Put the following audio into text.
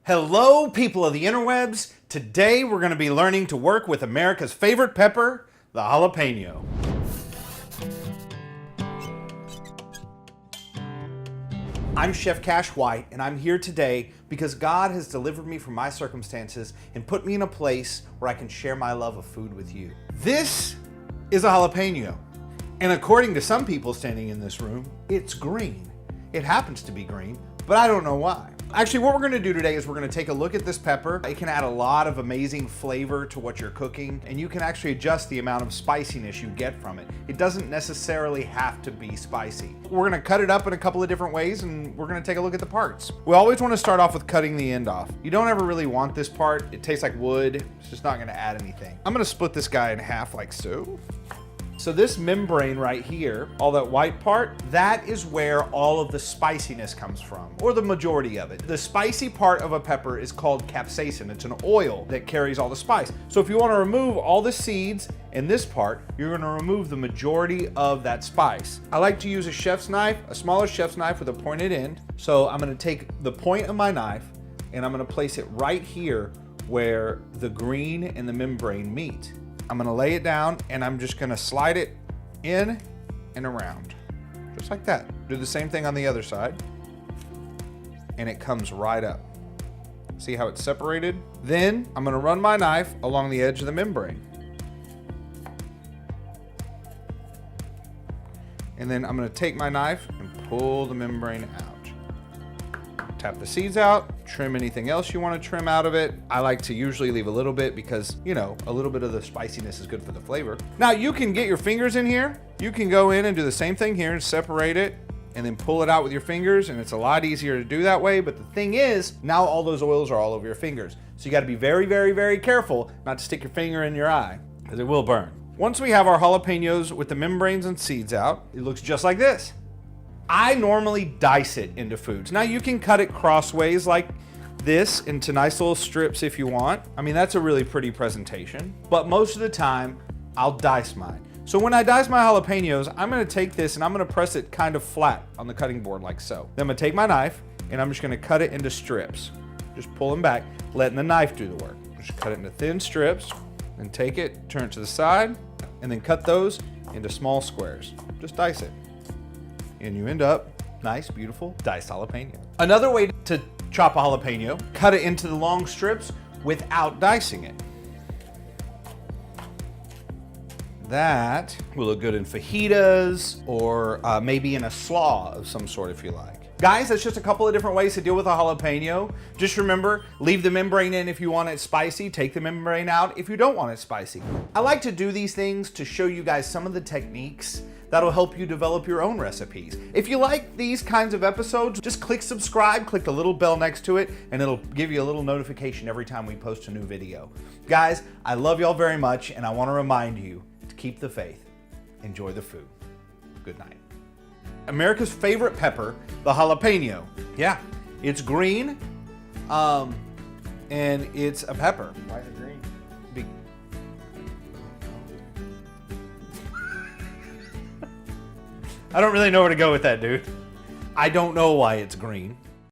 Hello, people of the interwebs. Today we're going to be learning to work with America's favorite pepper, the jalapeno. I'm Chef Cash White, and I'm here today because God has delivered me from my circumstances and put me in a place where I can share my love of food with you. This is a jalapeno, and according to some people standing in this room, it's green. It happens to be green, but I don't know why. Actually, what we're going to do today is we're going to take a look at this pepper. It can add a lot of amazing flavor to what you're cooking, and you can actually adjust the amount of spiciness you get from it. It doesn't necessarily have to be spicy. We're going to cut it up in a couple of different ways, and we're going to take a look at the parts. We always want to start off with cutting the end off. You don't ever really want this part. It tastes like wood. It's just not going to add anything. I'm going to split this guy in half like so. So this membrane right here, all that white part, that is where all of the spiciness comes from, or the majority of it. The spicy part of a pepper is called capsaicin. It's an oil that carries all the spice. So if you want to remove all the seeds and this part, you're going to remove the majority of that spice. I like to use a chef's knife, a smaller chef's knife with a pointed end. So I'm going to take the point of my knife and I'm going to place it right here where the green and the membrane meet. I'm gonna lay it down and I'm just gonna slide it in and around, just like that. Do the same thing on the other side, and it comes right up. See how it's separated? Then I'm gonna run my knife along the edge of the membrane. And then I'm gonna take my knife and pull the membrane out. Tap the seeds out, trim anything else you want to trim out of it. I like to usually leave a little bit because, you know, a little bit of the spiciness is good for the flavor. Now you can get your fingers in here. You can go in and do the same thing here and separate it and then pull it out with your fingers, and it's a lot easier to do that way. But the thing is, now all those oils are all over your fingers. So you got to be very, very, very careful not to stick your finger in your eye because it will burn. Once we have our jalapenos with the membranes and seeds out, it looks just like this. I normally dice it into foods. Now you can cut it crossways like this into nice little strips if you want. I mean, that's a really pretty presentation, but most of the time I'll dice mine. So when I dice my jalapenos, I'm gonna take this and I'm gonna press it kind of flat on the cutting board like so. Then I'm gonna take my knife and I'm just gonna cut it into strips. Just pull them back, letting the knife do the work. Just cut it into thin strips and take it, turn it to the side, and then cut those into small squares. Just dice it. And you end up nice, beautiful, diced jalapeno. Another way to chop a jalapeno, cut it into the long strips without dicing it. That will look good in fajitas or maybe in a slaw of some sort if you like. Guys, that's just a couple of different ways to deal with a jalapeno. Just remember, leave the membrane in if you want it spicy, take the membrane out if you don't want it spicy. I like to do these things to show you guys some of the techniques that'll help you develop your own recipes. If you like these kinds of episodes, just click subscribe, click the little bell next to it, and it'll give you a little notification every time we post a new video. Guys, I love y'all very much, and I want to remind you to keep the faith. Enjoy the food. Good night. America's favorite pepper, the jalapeno. Yeah, it's green, and it's a pepper. Why is it green? I don't really know where to go with that, dude. I don't know why it's green.